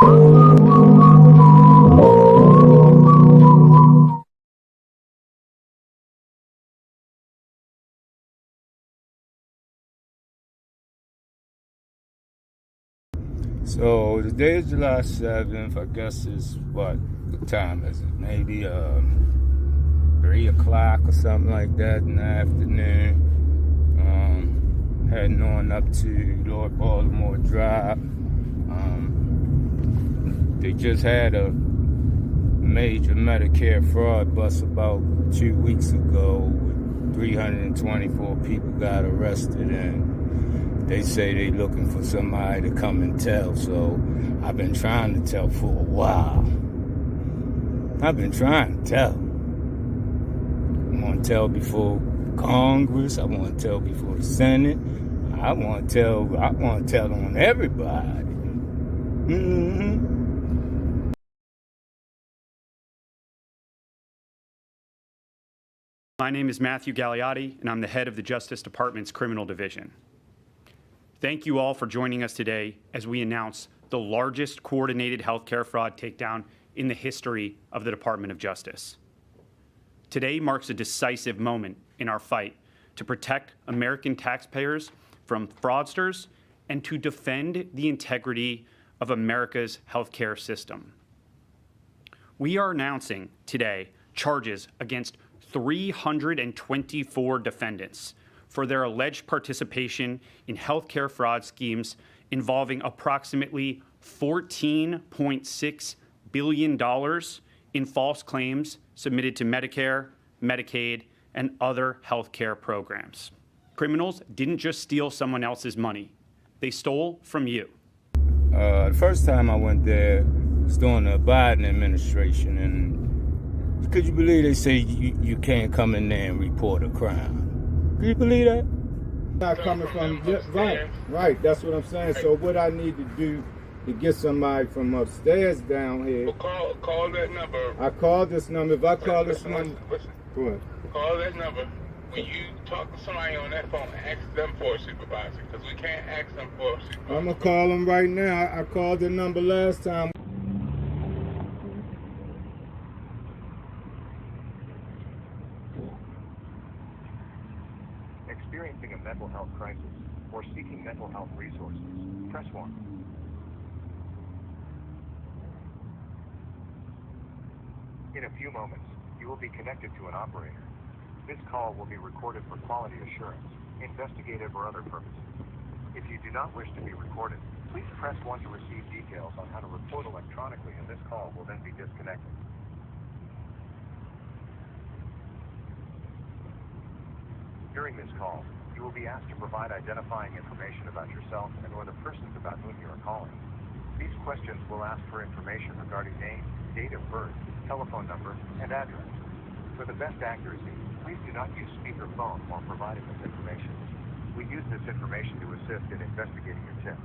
So today is July 7th. I guess it's what time is it? Maybe 3 o'clock or something like that in the afternoon. Heading on up to North Baltimore Drive. They just had a major Medicare fraud bust about 2 weeks ago. 324 people got arrested, and they say they looking for somebody to come and tell. So I've been trying to tell for a while. I've been trying to tell. I want to tell before Congress. I want to tell before the Senate. I want to tell on everybody. My name is Matthew Gagliotti, and I'm the head of the Justice Department's Criminal Division. Thank you all for joining us today as we announce the largest coordinated healthcare fraud takedown in the history of the Department of Justice. Today marks a decisive moment in our fight to protect American taxpayers from fraudsters and to defend the integrity of America's healthcare system. We are announcing today charges against 324 defendants for their alleged participation in healthcare fraud schemes involving approximately $14.6 billion in false claims submitted to Medicare, Medicaid, and other healthcare programs. Criminals didn't just steal someone else's money. They stole from you. The first time I went there was during the Biden administration, and could you believe they say you can't come in there and report a crime? Could you believe that? Not coming from right. That's what I'm saying. So what I need to do to get somebody from upstairs down here. Well, call that number. I called this number. If I call this number, go ahead. Call that number. When you talk to somebody on that phone, ask them for a supervisor, because we can't ask them for a supervisor. I'm gonna call them right now. I called the number last time. Experiencing a mental health crisis or seeking mental health resources, press 1. In a few moments, you will be connected to an operator. This call will be recorded for quality assurance, investigative or other purposes. If you do not wish to be recorded, please press 1 to receive details on how to report electronically, and this call will then be disconnected. During this call, you will be asked to provide identifying information about yourself and or the persons about whom you are calling. These questions will ask for information regarding name, date of birth, telephone number, and address. For the best accuracy, please do not use speakerphone while providing this information. We use this information to assist in investigating your tip.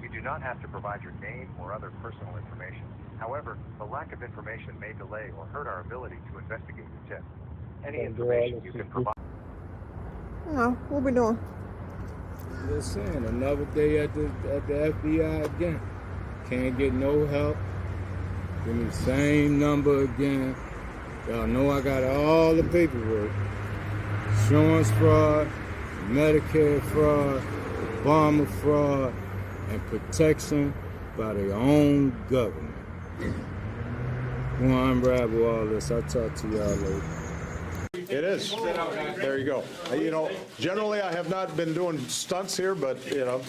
You do not have to provide your name or other personal information. However, the lack of information may delay or hurt our ability to investigate your tip. Any information you can provide. No, what we doing? Just saying, another day at the FBI again. Can't get no help. Give me the same number again. Y'all know I got all the paperwork. Insurance fraud, Medicare fraud, Obama fraud, and protection by their own government. Well, unravel all this. I'll talk to y'all later. It is. There you go. You know, generally I have not been doing stunts here, but, you know.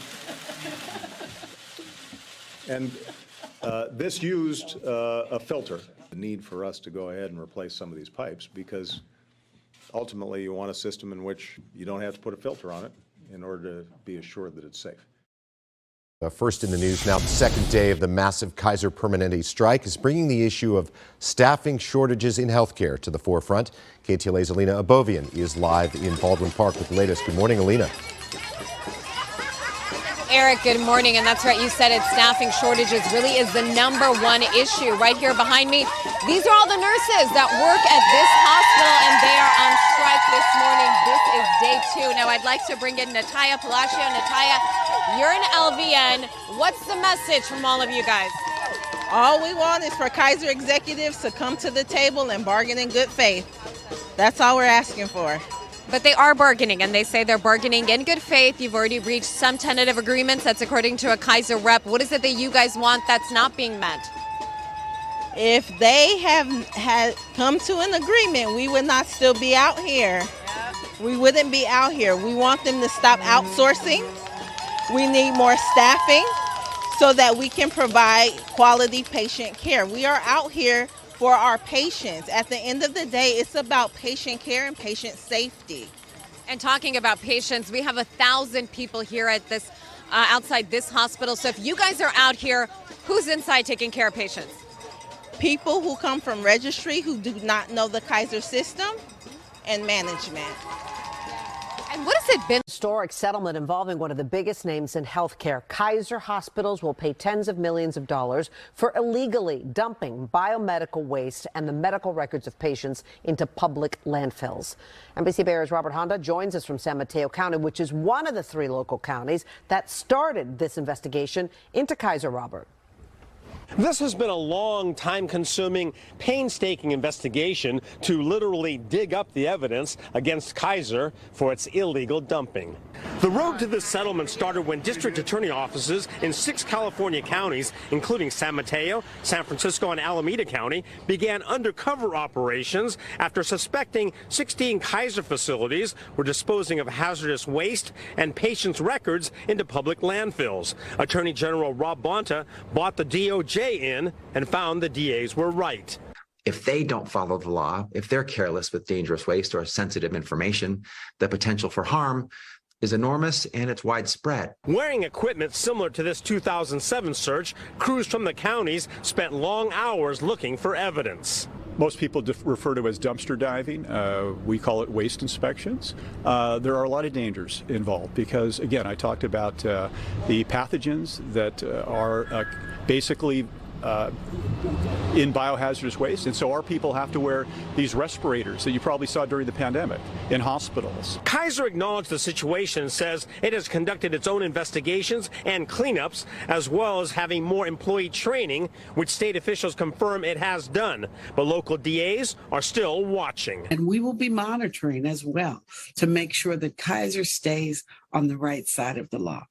And this used a filter. The need for us to go ahead and replace some of these pipes, because ultimately you want a system in which you don't have to put a filter on it in order to be assured that it's safe. First in the news now, the second day of the massive Kaiser Permanente strike is bringing the issue of staffing shortages in healthcare to the forefront. KTLA's Alina Abovian is live in Baldwin Park with the latest. Good morning, Alina. Eric, good morning. And that's right, you said it, staffing shortages really is the #1 issue. Right here behind me, these are all the nurses that work at this hospital, and they are on strike this morning. This is day 2. Now I'd like to bring in Nataya Palacio. Nataya, you're an LVN. What's the message from all of you guys? All we want is for Kaiser executives to come to the table and bargain in good faith. That's all we're asking for. But they are bargaining, and they say they're bargaining in good faith. You've already reached some tentative agreements. That's according to a Kaiser rep. What is it that you guys want that's not being met? If they had come to an agreement, we would not still be out here. We wouldn't be out here. We want them to stop outsourcing. We need more staffing so that we can provide quality patient care. We are out here for our patients. At the end of the day, it's about patient care and patient safety. And talking about patients, we have 1,000 people here at this outside this hospital. So if you guys are out here, who's inside taking care of patients? People who come from registry who do not know the Kaiser system and management. And what has it been? Historic settlement involving one of the biggest names in healthcare. Kaiser hospitals will pay tens of millions of dollars for illegally dumping biomedical waste and the medical records of patients into public landfills. NBC Bay Area's Robert Honda joins us from San Mateo County, which is one of the 3 local counties that started this investigation into Kaiser. Robert. This has been a long, time-consuming, painstaking investigation to literally dig up the evidence against Kaiser for its illegal dumping. The road to this settlement started when district attorney offices in 6 California counties, including San Mateo, San Francisco, and Alameda County, began undercover operations after suspecting 16 Kaiser facilities were disposing of hazardous waste and patients' records into public landfills. Attorney General Rob Bonta bought the DOJ in and found the DAs were right. If they don't follow the law, if they're careless with dangerous waste or sensitive information, the potential for harm is enormous and it's widespread. Wearing equipment similar to this 2007 search, crews from the counties spent long hours looking for evidence. Most people refer to it as dumpster diving. We call it waste inspections. There are a lot of dangers involved because, again, I talked about the pathogens that are basically in biohazardous waste, and so our people have to wear these respirators that you probably saw during the pandemic in hospitals. Kaiser acknowledged the situation and says it has conducted its own investigations and cleanups, as well as having more employee training, which state officials confirm it has done. But local DAs are still watching. And we will be monitoring as well to make sure that Kaiser stays on the right side of the law.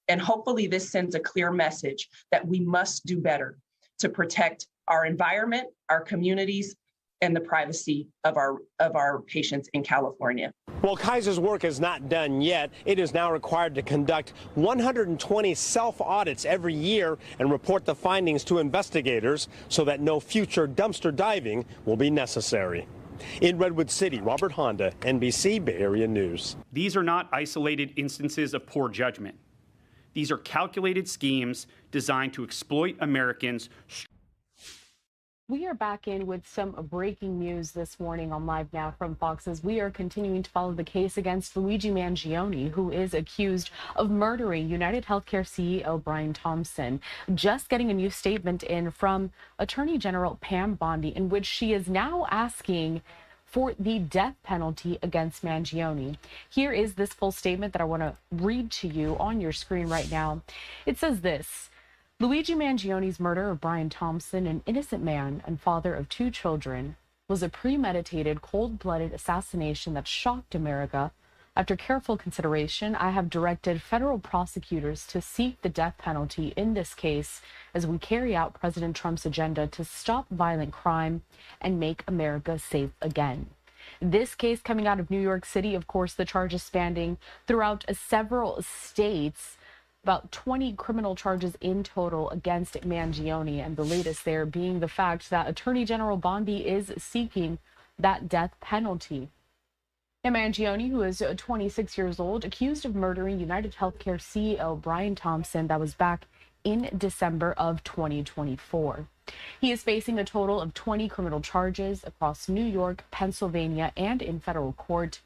And hopefully this sends a clear message that we must do better to protect our environment, our communities, and the privacy of our patients in California. While Kaiser's work is not done yet, it is now required to conduct 120 self-audits every year and report the findings to investigators so that no future dumpster diving will be necessary. In Redwood City, Robert Honda, NBC Bay Area News. These are not isolated instances of poor judgment. These are calculated schemes designed to exploit Americans. We are back in with some breaking news this morning on Live Now from Fox as we are continuing to follow the case against Luigi Mangione, who is accused of murdering United Healthcare CEO Brian Thompson. Just getting a new statement in from Attorney General Pam Bondi, in which she is now asking for the death penalty against Mangione. Here is this full statement that I want to read to you on your screen right now. It says this: Luigi Mangione's murder of Brian Thompson, an innocent man and father of 2 children, was a premeditated, cold-blooded assassination that shocked America. After careful consideration, I have directed federal prosecutors to seek the death penalty in this case as we carry out President Trump's agenda to stop violent crime and make America safe again. This case coming out of New York City, of course, the charges spanning throughout several states, about 20 criminal charges in total against Mangione, and the latest there being the fact that Attorney General Bondi is seeking that death penalty. Now, Mangione, who is 26 years old, accused of murdering United Healthcare CEO Brian Thompson. That was back in December of 2024. He is facing a total of 20 criminal charges across New York, Pennsylvania, and in federal court.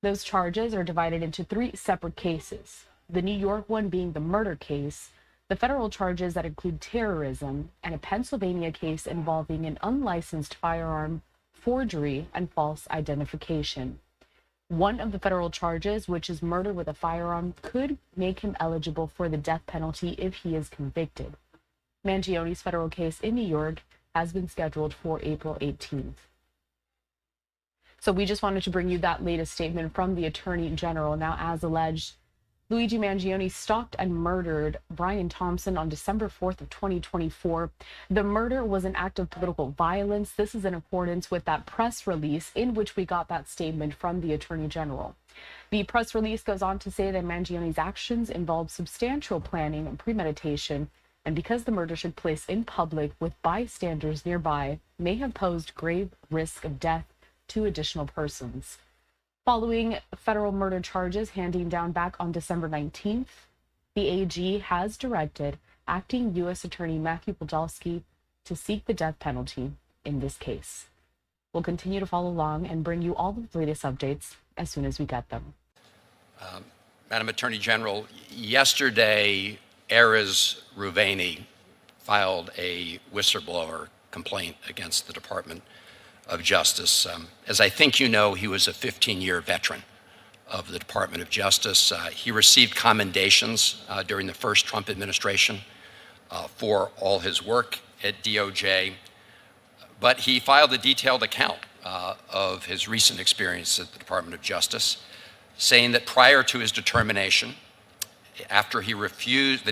Those charges are divided into 3 separate cases. The New York one being the murder case, the federal charges that include terrorism, and a Pennsylvania case involving an unlicensed firearm, forgery, and false identification. One of the federal charges, which is murder with a firearm, could make him eligible for the death penalty if he is convicted. Mangione's federal case in New York has been scheduled for April 18th. So we just wanted to bring you that latest statement from the Attorney General. Now, as alleged, Luigi Mangione stalked and murdered Brian Thompson on December 4th of 2024. The murder was an act of political violence. This is in accordance with that press release in which we got that statement from the Attorney General. The press release goes on to say that Mangione's actions involved substantial planning and premeditation, and because the murder took place in public with bystanders nearby, may have posed grave risk of death to additional persons. Following federal murder charges handing down back on December 19th, the AG has directed acting U.S. Attorney Matthew Podolsky to seek the death penalty in this case. We'll continue to follow along and bring you all the latest updates as soon as we get them. Madam Attorney General, yesterday, Erez Ruveni filed a whistleblower complaint against the Department of Justice. As I think you know, he was a 15-year veteran of the Department of Justice. He received commendations during the first Trump administration for all his work at DOJ, but he filed a detailed account of his recent experience at the Department of Justice, saying that prior to his determination, that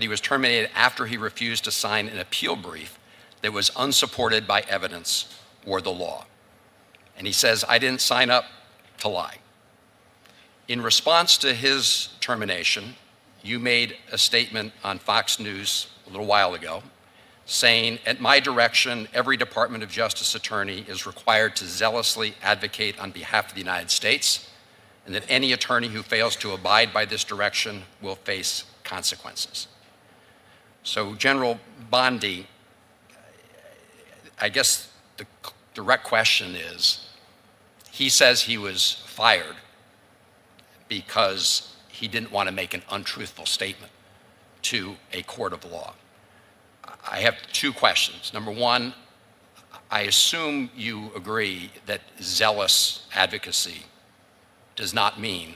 he was terminated after he refused to sign an appeal brief that was unsupported by evidence or the law. And he says, I didn't sign up to lie. In response to his termination, you made a statement on Fox News a little while ago saying, at my direction, every Department of Justice attorney is required to zealously advocate on behalf of the United States, and that any attorney who fails to abide by this direction will face consequences. So, General Bondi, I guess the direct question is, he says he was fired because he didn't want to make an untruthful statement to a court of law. I have two questions. Number one, I assume you agree that zealous advocacy does not mean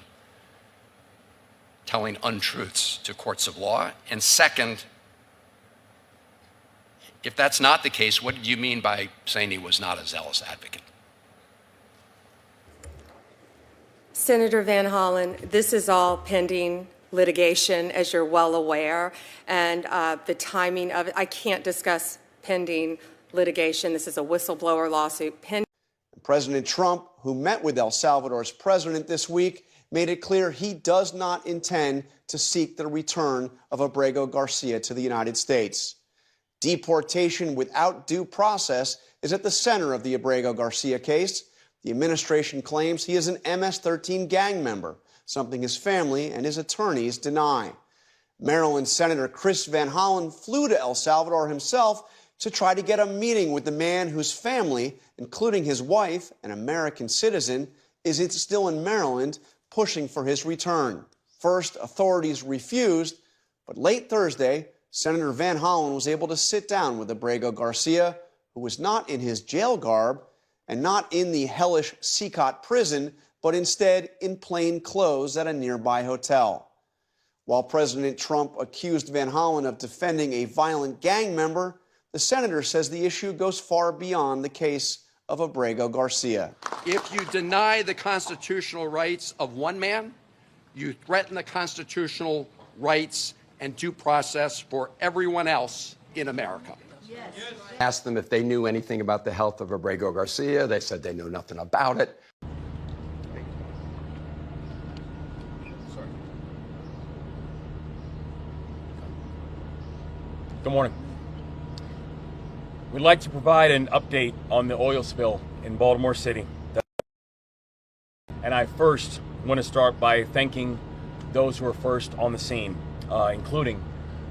telling untruths to courts of law. And second, if that's not the case, what did you mean by saying he was not a zealous advocate? Senator Van Hollen, this is all pending litigation, as you're well aware, and the timing of it, I can't discuss pending litigation. This is a whistleblower lawsuit. President Trump, who met with El Salvador's president this week, made it clear he does not intend to seek the return of Abrego Garcia to the United States. Deportation without due process is at the center of the Abrego Garcia case. The administration claims he is an MS-13 gang member, something his family and his attorneys deny. Maryland Senator Chris Van Hollen flew to El Salvador himself to try to get a meeting with the man whose family, including his wife, an American citizen, is still in Maryland pushing for his return. First, authorities refused, but late Thursday, Senator Van Hollen was able to sit down with Abrego Garcia, who was not in his jail garb and not in the hellish Secot prison, but instead in plain clothes at a nearby hotel. While President Trump accused Van Hollen of defending a violent gang member, the senator says the issue goes far beyond the case of Abrego Garcia. If you deny the constitutional rights of one man, you threaten the constitutional rights and due process for everyone else in America. Yes. Asked them if they knew anything about the health of Abrego Garcia. They said they knew nothing about it. Good morning. We'd like to provide an update on the oil spill in Baltimore City. And I first want to start by thanking those who were first on the scene, including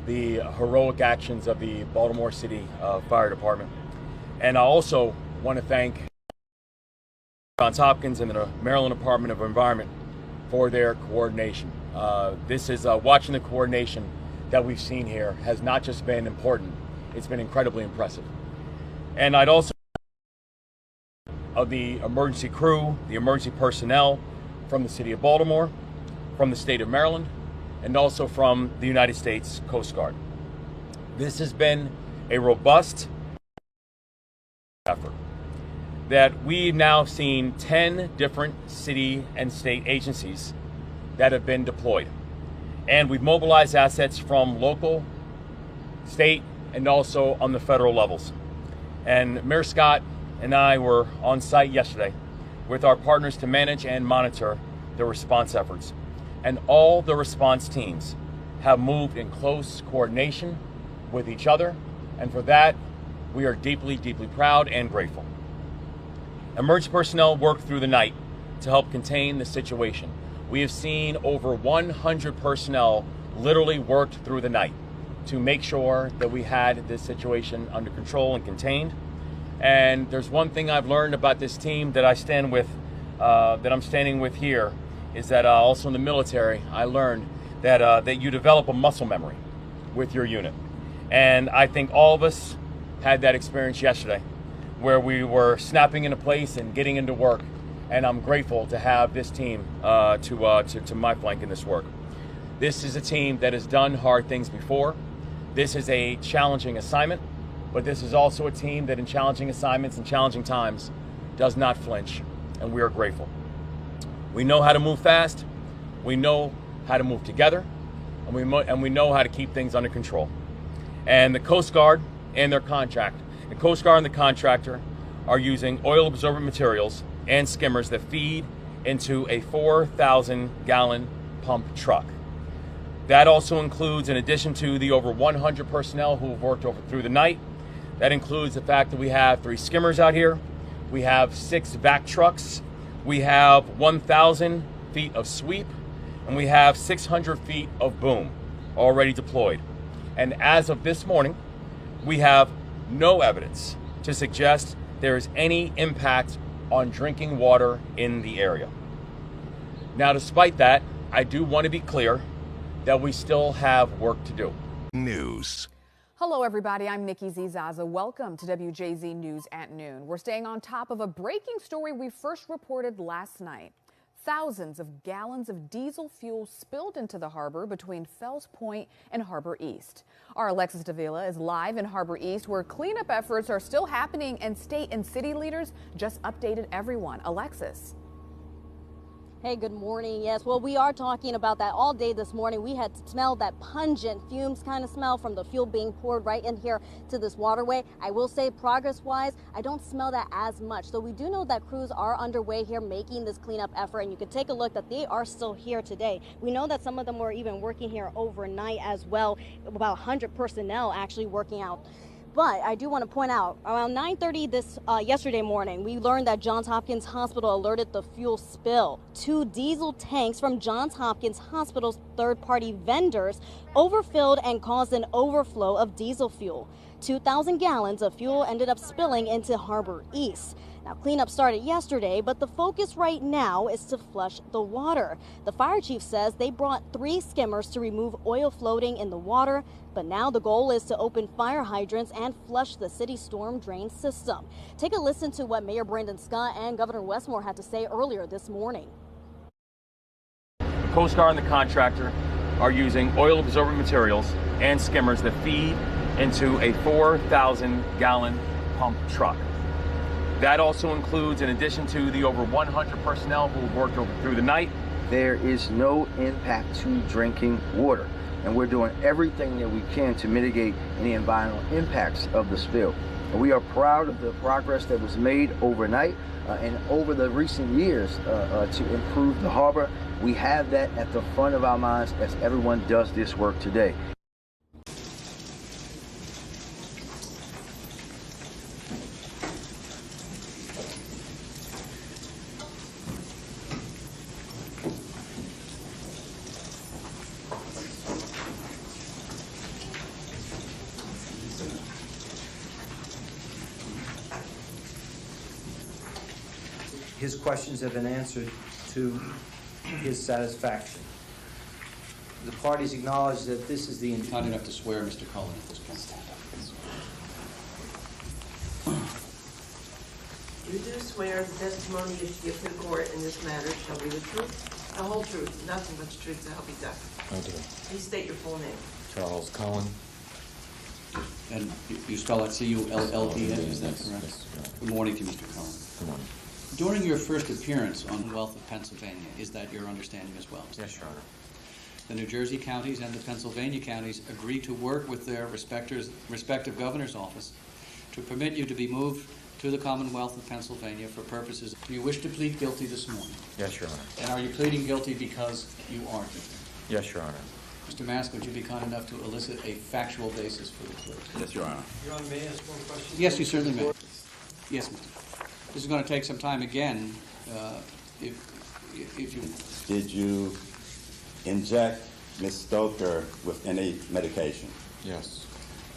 the heroic actions of the Baltimore City Fire Department. And I also want to thank Johns Hopkins and the Maryland Department of Environment for their coordination. This is watching the coordination that we've seen here has not just been important, it's been incredibly impressive. And I'd also of the emergency crew, the emergency personnel from the City of Baltimore, from the state of Maryland, and also from the United States Coast Guard. This has been a robust effort. That we've now seen 10 different city and state agencies that have been deployed. And we've mobilized assets from local, state, and also on the federal levels. And Mayor Scott and I were on site yesterday with our partners to manage and monitor the response efforts. And all the response teams have moved in close coordination with each other. And for that, we are deeply, deeply proud and grateful. Emergency personnel worked through the night to help contain the situation. We have seen over 100 personnel literally worked through the night to make sure that we had this situation under control and contained. And there's one thing I've learned about this team that I stand with, that I'm standing with here, is that also in the military, I learned that you develop a muscle memory with your unit. And I think all of us had that experience yesterday, where we were snapping into place and getting into work. And I'm grateful to have this team to my flank in this work. This is a team that has done hard things before. This is a challenging assignment, but this is also a team that in challenging assignments and challenging times does not flinch, and we are grateful. We know how to move fast, we know how to move together, and we know how to keep things under control. And the Coast Guard and their contract, the Coast Guard and the contractor are using oil-absorbent materials and skimmers that feed into a 4,000-gallon pump truck. That also includes, in addition to the over 100 personnel who have worked through the night, that includes the fact that we have 3 skimmers out here, we have 6 vac trucks, we have 1,000 feet of sweep, and we have 600 feet of boom already deployed. And as of this morning, we have no evidence to suggest there is any impact on drinking water in the area. Now, despite that, I do want to be clear that we still have work to do. News. Hello, everybody. I'm Nikki Zizaza. Welcome to WJZ News at Noon. We're staying on top of a breaking story we first reported last night. Thousands of gallons of diesel fuel spilled into the harbor between Fells Point and Harbor East. Our Alexis Davila is live in Harbor East, where cleanup efforts are still happening and state and city leaders just updated everyone. Alexis. Hey, good morning. Yes, well, we are talking about that all day this morning. We had smelled that pungent fumes kind of smell from the fuel being poured right in here to this waterway. I will say progress-wise, I don't smell that as much. So we do know that crews are underway here making this cleanup effort, and you can take a look that they are still here today. We know that some of them were even working here overnight as well, about 100 personnel actually working out. But I do want to point out, around 9:30 yesterday morning, we learned that Johns Hopkins Hospital alerted the fuel spill. 2 diesel tanks from Johns Hopkins Hospital's third-party vendors overfilled and caused an overflow of diesel fuel. 2,000 gallons of fuel ended up spilling into Harbor East. Now, cleanup started yesterday, but the focus right now is to flush the water. The fire chief says they brought 3 skimmers to remove oil floating in the water, but now the goal is to open fire hydrants and flush the city storm drain system. Take a listen to what Mayor Brandon Scott and Governor Westmore had to say earlier this morning. Coast Guard and the contractor are using oil-absorbent materials and skimmers that feed into a 4,000-gallon pump truck. That also includes, in addition to the over 100 personnel who have worked through the night, there is no impact to drinking water, and we're doing everything that we can to mitigate any environmental impacts of the spill. And we are proud of the progress that was made overnight and over the recent years to improve the harbor. We have that at the front of our minds as everyone does this work today. His questions have been answered to his satisfaction. The parties acknowledge that this is the... Not enough to swear, Mr. Cullen, at this point. You do swear the testimony you give to the court in this matter shall be the truth, the whole truth, nothing but the truth, so help you God. I do. Please state your full name. Charles Cullen. And you spell that C-U-L-L-E-N, is that correct? Yes. Good morning to you, Mr. Cullen. Good morning. During your first appearance on Wealth of Pennsylvania, is that your understanding as well? Yes, Your Honor. The New Jersey counties and the Pennsylvania counties agreed to work with their respective governor's office to permit you to be moved to the Commonwealth of Pennsylvania for purposes. Do you wish to plead guilty this morning? Yes, Your Honor. And are you pleading guilty because you are guilty? Yes, Your Honor. Mr. Mask, would you be kind enough to elicit a factual basis for the plea? Yes, Your Honor. Your Honor, may I ask one question? Yes, you certainly may. Yes, Mr. This is going to take some time again, if you... Did you inject Ms. Stoker with any medication? Yes.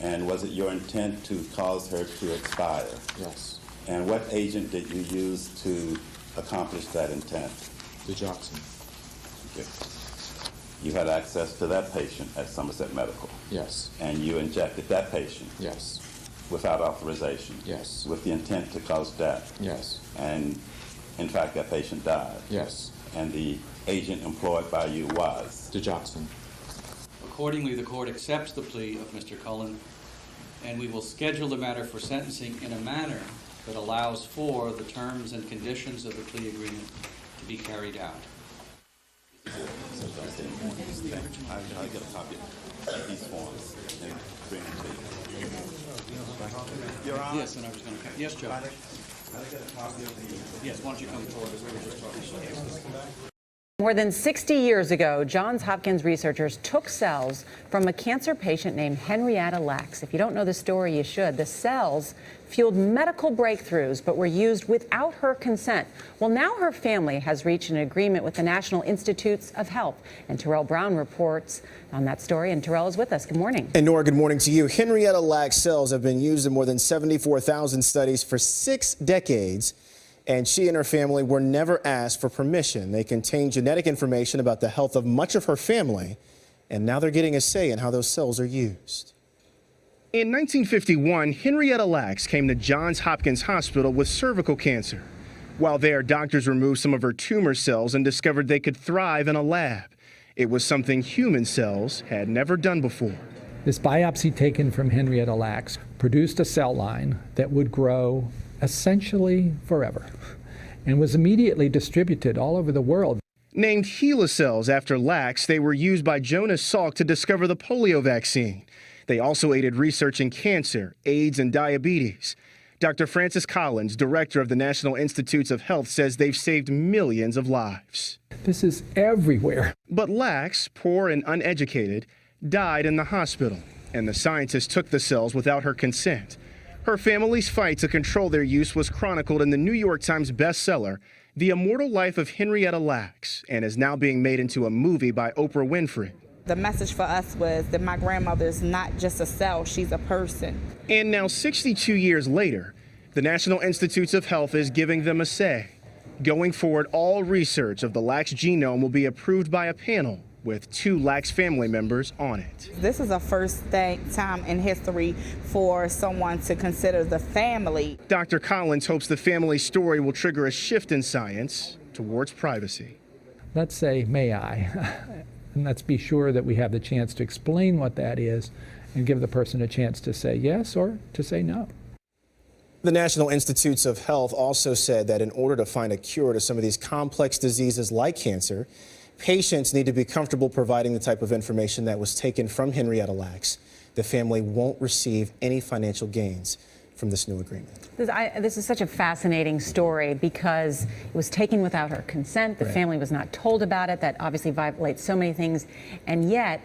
And was it your intent to cause her to expire? Yes. And what agent did you use to accomplish that intent? Digoxin. Okay. You had access to that patient at Somerset Medical? Yes. And you injected that patient? Yes. Without authorization? Yes. With the intent to cause death? Yes. And in fact, that patient died? Yes. And the agent employed by you was? Digoxin. Accordingly, the court accepts the plea of Mr. Cullen, and we will schedule the matter for sentencing in a manner that allows for the terms and conditions of the plea agreement to be carried out. I'll get a copy of these forms and bring them to you. Yes, and I was going to... Yes, Joe. Yes, why don't you come forward? We were just talking. More than 60 years ago, Johns Hopkins researchers took cells from a cancer patient named Henrietta Lacks. If you don't know the story, you should. The cells fueled medical breakthroughs, but were used without her consent. Well, now her family has reached an agreement with the National Institutes of Health. And Terrell Brown reports on that story, and Terrell is with us. Good morning. And Nora, good morning to you. Henrietta Lacks cells have been used in more than 74,000 studies for 6 decades. And she and her family were never asked for permission. They contain genetic information about the health of much of her family, and now they're getting a say in how those cells are used. In 1951, Henrietta Lacks came to Johns Hopkins Hospital with cervical cancer. While there, doctors removed some of her tumor cells and discovered they could thrive in a lab. It was something human cells had never done before. This biopsy taken from Henrietta Lacks produced a cell line that would grow essentially forever and was immediately distributed all over the world. Named HeLa cells after Lacks, they were used by Jonas Salk to discover the polio vaccine. They also aided research in cancer, AIDS, and diabetes. Dr. Francis Collins, director of the National Institutes of Health, says they've saved millions of lives. This is everywhere. But Lacks, poor and uneducated, died in the hospital, and the scientists took the cells without her consent. Her family's fight to control their use was chronicled in the New York Times bestseller, The Immortal Life of Henrietta Lacks, and is now being made into a movie by Oprah Winfrey. The message for us was that my grandmother is not just a cell, she's a person. And now 62 years later, the National Institutes of Health is giving them a say. Going forward, all research of the Lacks genome will be approved by a panel with 2 Lacks family members on it. This is a first time in history for someone to consider the family. Dr. Collins hopes the family story will trigger a shift in science towards privacy. Let's say, may I? And let's be sure that we have the chance to explain what that is and give the person a chance to say yes or to say no. The National Institutes of Health also said that in order to find a cure to some of these complex diseases like cancer, patients need to be comfortable providing the type of information that was taken from Henrietta Lacks. The family won't receive any financial gains from this new agreement. This is such a fascinating story because it was taken without her consent. The family was not told about it. That obviously violates so many things. And yet,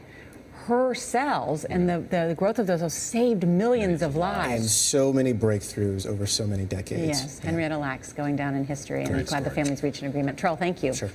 her cells and the growth of those saved millions of lives. And so many breakthroughs over so many decades. Yes, Henrietta Lacks going down in history. And I'm glad the family's reached an agreement. Terrell, thank you. Sure.